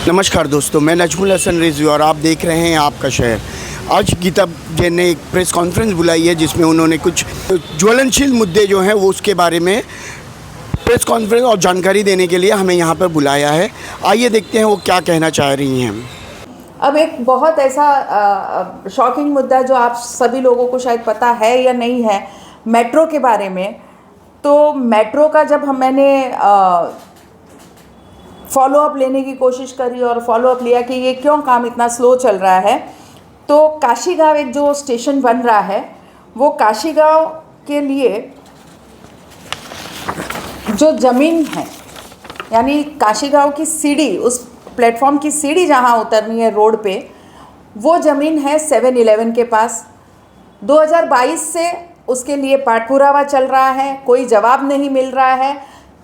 नमस्कार दोस्तों, मैं नजमुल हसन रिजवी और आप देख रहे हैं आपका शहर। आज गीता जैन ने एक प्रेस कॉन्फ्रेंस बुलाई है जिसमें उन्होंने कुछ ज्वलनशील मुद्दे जो हैं वो उसके बारे में प्रेस कॉन्फ्रेंस और जानकारी देने के लिए हमें यहाँ पर बुलाया है। आइए देखते हैं वो क्या कहना चाह रही हैं। अब एक बहुत ऐसा शॉकिंग मुद्दा जो आप सभी लोगों को शायद पता है या नहीं है, मेट्रो के बारे में। तो मेट्रो का जब मैंने फॉलो अप लेने की कोशिश करी और फॉलो अप लिया कि ये क्यों काम इतना स्लो चल रहा है, तो काशीगांव एक जो स्टेशन बन रहा है वो काशीगांव के लिए जो ज़मीन है, यानी काशीगांव की सीढ़ी, उस प्लेटफॉर्म की सीढ़ी जहाँ उतरनी है रोड पे, वो ज़मीन है 7-Eleven के पास। 2022 से उसके लिए पाठ पुरावा चल रहा है, कोई जवाब नहीं मिल रहा है।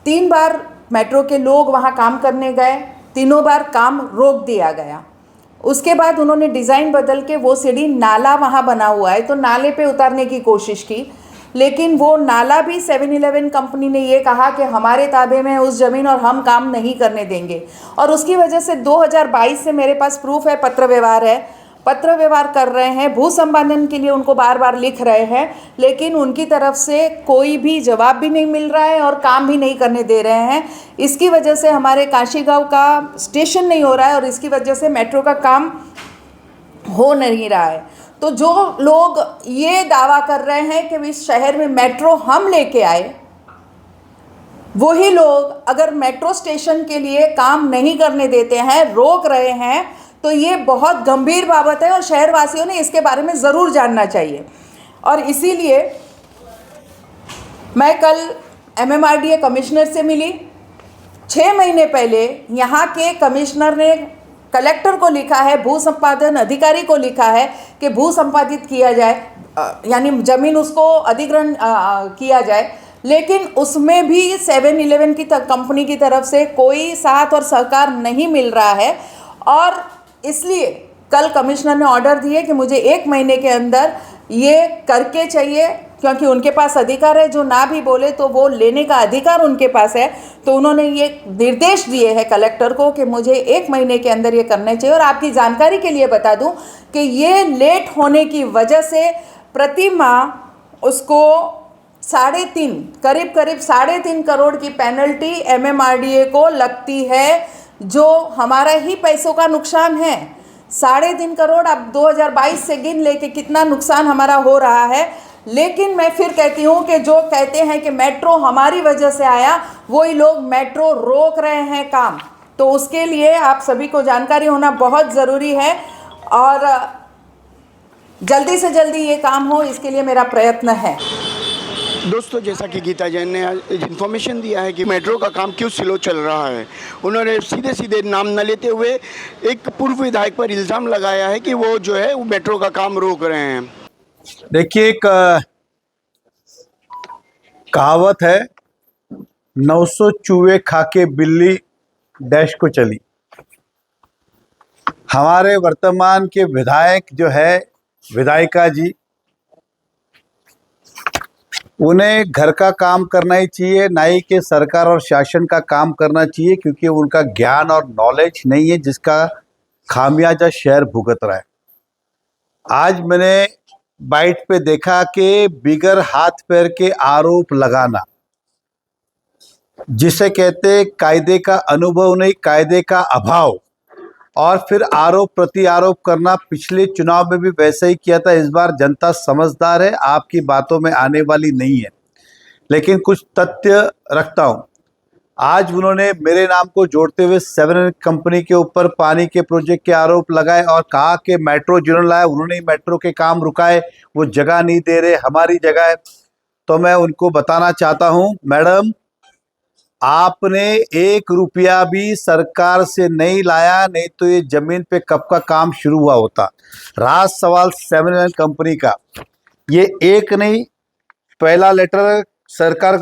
3 बार मेट्रो के लोग वहाँ काम करने गए, तीनों बार काम रोक दिया गया। उसके बाद उन्होंने डिज़ाइन बदल के वो सीढ़ी, नाला वहाँ बना हुआ है तो नाले पे उतारने की कोशिश की, लेकिन वो नाला भी 7-Eleven कंपनी ने ये कहा कि हमारे ताबे में उस ज़मीन और हम काम नहीं करने देंगे। और उसकी वजह से 2022 से मेरे पास प्रूफ है, पत्र व्यवहार है, पत्र व्यवहार कर रहे हैं, भू संपादन के लिए उनको बार बार लिख रहे हैं, लेकिन उनकी तरफ से कोई भी जवाब भी नहीं मिल रहा है और काम भी नहीं करने दे रहे हैं। इसकी वजह से हमारे काशीगांव का स्टेशन नहीं हो रहा है और इसकी वजह से मेट्रो का काम हो नहीं रहा है। तो जो लोग ये दावा कर रहे हैं कि इस शहर में मेट्रो हम लेके आए, वही लोग अगर मेट्रो स्टेशन के लिए काम नहीं करने देते हैं, रोक रहे हैं, तो ये बहुत गंभीर बाबत है और शहरवासियों ने इसके बारे में ज़रूर जानना चाहिए। और इसीलिए मैं कल MMRDA कमिश्नर से मिली। 6 महीने पहले यहाँ के कमिश्नर ने कलेक्टर को लिखा है, भू संपादन अधिकारी को लिखा है कि भू संपादित किया जाए, यानी ज़मीन उसको अधिग्रहण किया जाए, लेकिन उसमें भी 7-Eleven की कंपनी की तरफ से कोई साथ और सहकार नहीं मिल रहा है। और इसलिए कल कमिश्नर ने ऑर्डर दिए कि मुझे 1 महीने के अंदर ये करके चाहिए, क्योंकि उनके पास अधिकार है, जो ना भी बोले तो वो लेने का अधिकार उनके पास है। तो उन्होंने ये निर्देश दिए हैं कलेक्टर को कि मुझे 1 महीने के अंदर ये करने चाहिए। और आपकी जानकारी के लिए बता दूं कि ये लेट होने की वजह से प्रति माह उसको करीब 3.5 करोड़ की पेनल्टी MMRDA को लगती है, जो हमारा ही पैसों का नुकसान है। 3.5 करोड़ अब 2022 से गिन लेके कितना नुकसान हमारा हो रहा है। लेकिन मैं फिर कहती हूँ कि जो कहते हैं कि मेट्रो हमारी वजह से आया, वही लोग मेट्रो रोक रहे हैं काम। तो उसके लिए आप सभी को जानकारी होना बहुत ज़रूरी है और जल्दी से जल्दी ये काम हो, इसके लिए मेरा प्रयत्न है। दोस्तों, जैसा कि गीता जैन ने इन्फॉर्मेशन दिया है कि मेट्रो का काम क्यों स्लो चल रहा है, उन्होंने सीधे सीधे नाम न लेते हुए एक पूर्व विधायक पर इल्ज़ाम लगाया है कि वो जो है वो मेट्रो का काम रोक रहे हैं। देखिए, एक कहावत है, 900 चूहे खा के बिल्ली डैश को चली। हमारे वर्तमान के विधायक जो है, विधायिका जी, उन्हें घर का काम करना ही चाहिए, ना ही कि सरकार और शासन का काम करना चाहिए, क्योंकि उनका ज्ञान और नॉलेज नहीं है जिसका खामियाजा शहर भुगत रहा है। आज मैंने बाइट पे देखा कि बिगर हाथ पैर के आरोप लगाना, जिसे कहते कायदे का अनुभव नहीं, कायदे का अभाव, और फिर आरोप प्रति आरोप करना। पिछले चुनाव में भी वैसे ही किया था। इस बार जनता समझदार है, आपकी बातों में आने वाली नहीं है, लेकिन कुछ तथ्य रखता हूं। आज उन्होंने मेरे नाम को जोड़ते हुए 7 कंपनी के ऊपर पानी के प्रोजेक्ट के आरोप लगाए और कहा कि मेट्रो जिन्होंने लाया उन्होंने ही मेट्रो के काम रुकाए, वो जगह नहीं दे रहे, हमारी जगह है। तो मैं उनको बताना चाहता हूं, मैडम, आपने 1 रुपया भी सरकार से नहीं लाया, नहीं तो ये जमीन पे कब का काम शुरू हुआ होता। रहा सवाल 7 कंपनी का, ये एक नहीं, पहला लेटर सरकार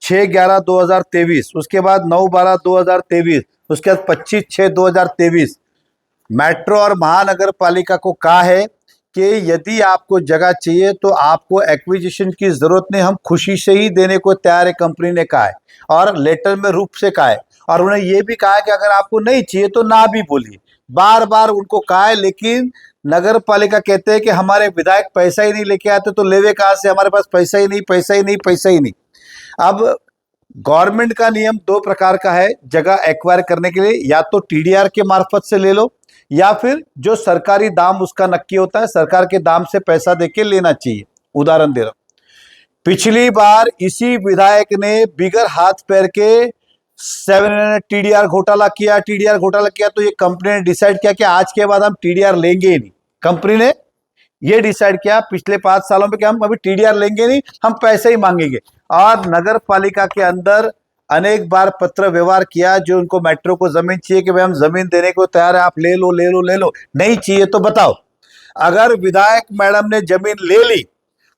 6/11/2023, उसके बाद 9/12/2023, उसके बाद 25/6/2023 मेट्रो और महानगर पालिका को कहा है कि यदि आपको जगह चाहिए तो आपको एक्विजिशन की जरूरत नहीं, हम खुशी से ही देने को तैयार है, कंपनी ने कहा है और लेटर में रूप से कहा है। और उन्हें ये भी कहा है कि अगर आपको नहीं चाहिए तो ना भी बोलिए, बार बार उनको कहा है। लेकिन नगर पालिका कहते हैं कि हमारे विधायक पैसा ही नहीं लेके आते, तो लेवे कहां से, हमारे पास पैसा ही नहीं, पैसा ही नहीं, पैसा ही नहीं। अब गवर्नमेंट का नियम दो प्रकार का है जगह एक्वायर करने के लिए, या तो टीडीआर के मार्फत से ले लो, या फिर जो सरकारी दाम उसका नक्की होता है, सरकार के दाम से पैसा देके लेना चाहिए। उदाहरण दे रहा हूं, पिछली बार इसी विधायक ने बिगर हाथ पैर के 7 टीडीआर घोटाला किया, तो ये कंपनी ने डिसाइड किया कि आज के बाद हम टीडीआर लेंगे ही नहीं। कंपनी ने ये डिसाइड किया पिछले 5 सालों में कि हम अभी टीडीआर लेंगे नहीं, हम पैसे ही मांगेंगे। और नगर पालिका के अंदर अनेक बार पत्र व्यवहार किया, जो उनको मेट्रो को जमीन चाहिए कि भाई हम जमीन देने को तैयार है, आप ले लो ले लो ले लो, नहीं चाहिए तो बताओ। अगर विधायक मैडम ने जमीन ले ली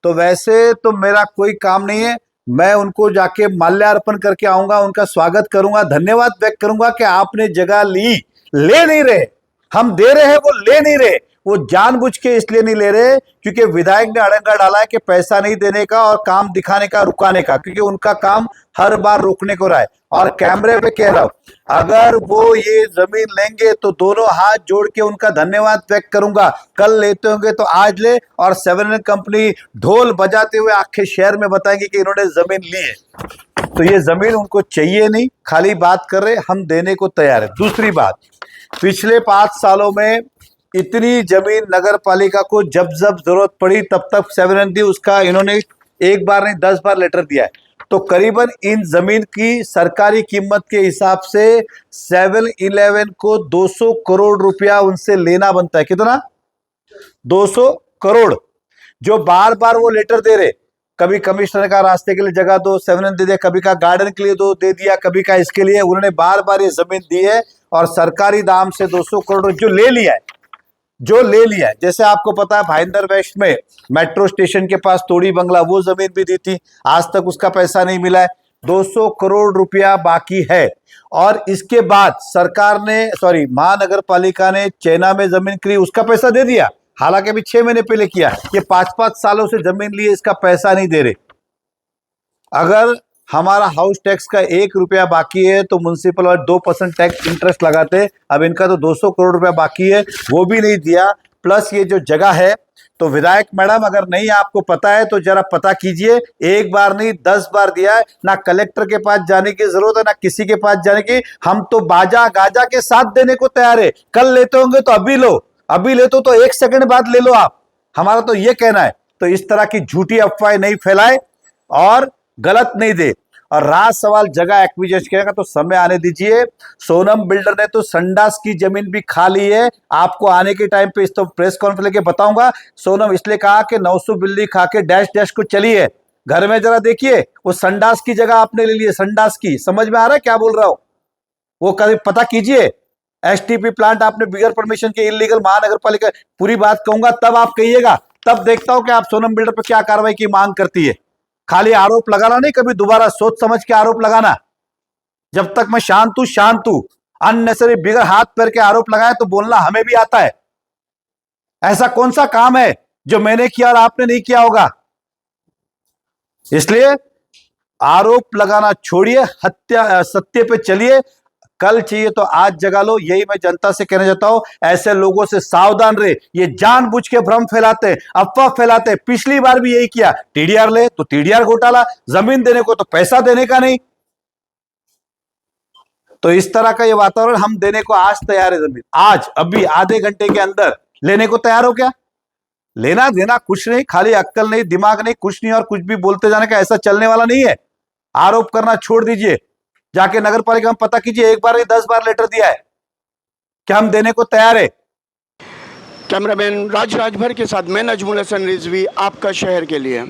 तो वैसे तो मेरा कोई काम नहीं है, मैं उनको जाके माल्यार्पण करके आऊंगा, उनका स्वागत करूंगा, धन्यवाद व्यक्त करूंगा कि आपने जगह ली। ले नहीं रहे, हम दे रहे हैं, वो ले नहीं रहे। वो जानबूझ के इसलिए नहीं ले रहे क्योंकि विधायक ने अड़ंगा डाला है कि पैसा नहीं देने का और काम दिखाने का, रुकाने का, क्योंकि उनका काम हर बार रोकने को रहा है। और कैमरे पे कह रहा हूं, अगर वो ये जमीन लेंगे तो दोनों हाथ जोड़ के उनका धन्यवाद व्यक्त करूंगा। कल लेते होंगे तो आज ले, और 7 कंपनी ढोल बजाते हुए आखे शहर में बताएंगे कि इन्होंने जमीन ली है। तो ये जमीन उनको चाहिए नहीं, खाली बात कर रहे, हम देने को तैयार है। दूसरी बात, पिछले 5 सालों में इतनी जमीन नगर पालिका को जब जब जरूरत पड़ी तब तक 7 दी, उसका इन्होंने एक बार नहीं 10 बार लेटर दिया है। तो करीबन इन जमीन की सरकारी कीमत के हिसाब से 7-Eleven को 200 करोड़ रुपया उनसे लेना बनता है। कितना? 200 करोड़, जो बार बार वो लेटर दे रहे। कभी कमिश्नर का रास्ते के लिए जगह दो, 7 दे दिया, कभी का गार्डन के लिए दो दे दिया, कभी का इसके लिए। उन्होंने बार बार ये जमीन दी है और सरकारी दाम से 200 करोड़ जो ले लिया है, जैसे आपको पता है भाईंदर वेस्ट में मेट्रो स्टेशन के पास तोड़ी बंगला, वो जमीन भी दी थी, आज तक उसका पैसा नहीं मिला है। 200 करोड़ रुपया बाकी है। और इसके बाद सरकार ने, महानगर पालिका ने चैना में जमीन खरीदी, उसका पैसा दे दिया, हालांकि अभी 6 महीने पहले किया। ये 5-5 सालों से जमीन लिए, इसका पैसा नहीं दे रहे। अगर हमारा हाउस टैक्स का 1 रुपया बाकी है तो म्युनिसिपल और 2% टैक्स इंटरेस्ट लगाते। अब इनका तो 200 करोड़ रुपया बाकी है, वो भी नहीं दिया। प्लस ये जो जगह है, तो विधायक मैडम अगर नहीं आपको पता है तो जरा पता कीजिए। एक बार नहीं 10 बार दिया है, ना कलेक्टर के पास जाने की जरूरत है, ना किसी के पास जाने की। हम तो बाजा गाजा के साथ देने को तैयार है। कल लेते होंगे तो अभी लो, अभी लेते हो तो 1 सेकंड बाद ले लो आप, हमारा तो ये कहना है। तो इस तरह की झूठी अफवाहें नहीं फैलाए और गलत नहीं दे। और रहा सवाल जगह एक्विजिशन करेगा तो समय आने दीजिए। सोनम बिल्डर ने तो संडास की जमीन भी खा ली है, आपको आने के टाइम पे इस तो प्रेस कॉन्फ्रेंस लेके बताऊंगा। सोनम इसलिए कहा कि 900 बिल्ली खा के डैश डैश को चली है। घर में जरा देखिए, वो संडास की जगह आपने ले ली है, संडास की। समझ में आ रहा है क्या बोल रहा हूं? वो कभी पता कीजिए। एसटीपी प्लांट आपने बिगर परमिशन के इलीगल, महानगर पालिका, पूरी बात कहूंगा तब आप कहिएगा, तब देखता हूं कि आप सोनम बिल्डर पर क्या कार्रवाई की मांग करती है। खाली आरोप लगाना नहीं, कभी दोबारा सोच समझ के आरोप लगाना। जब तक मैं शांत हूं, अननेसेसरी बिगर हाथ पैर के आरोप लगाए तो बोलना हमें भी आता है। ऐसा कौन सा काम है जो मैंने किया और आपने नहीं किया होगा? इसलिए आरोप लगाना छोड़िए, सत्य पे चलिए। कल चाहिए तो आज जगा लो, यही मैं जनता से कहना चाहता हूं। ऐसे लोगों से सावधान रहे, ये जानबूझ के भ्रम फैलाते, अफवाह फैलाते। पिछली बार भी यही किया, टीडीआर ले तो टीडीआर घोटाला, जमीन देने को तो पैसा देने का नहीं। तो इस तरह का ये वातावरण, हम देने को आज तैयार है जमीन, आज अभी आधे घंटे के अंदर लेने को तैयार हो क्या? लेना देना कुछ नहीं, खाली अक्कल नहीं, दिमाग नहीं, कुछ नहीं, और कुछ भी बोलते जाने का, ऐसा चलने वाला नहीं है। आरोप करना छोड़ दीजिए, जाके नगर पालिका में पता कीजिए। एक बार नहीं 10 बार लेटर दिया है कि हम देने को तैयार है। कैमरामैन राजभर के साथ मैं नजमुल हसन रिजवी, आपका शहर के लिए।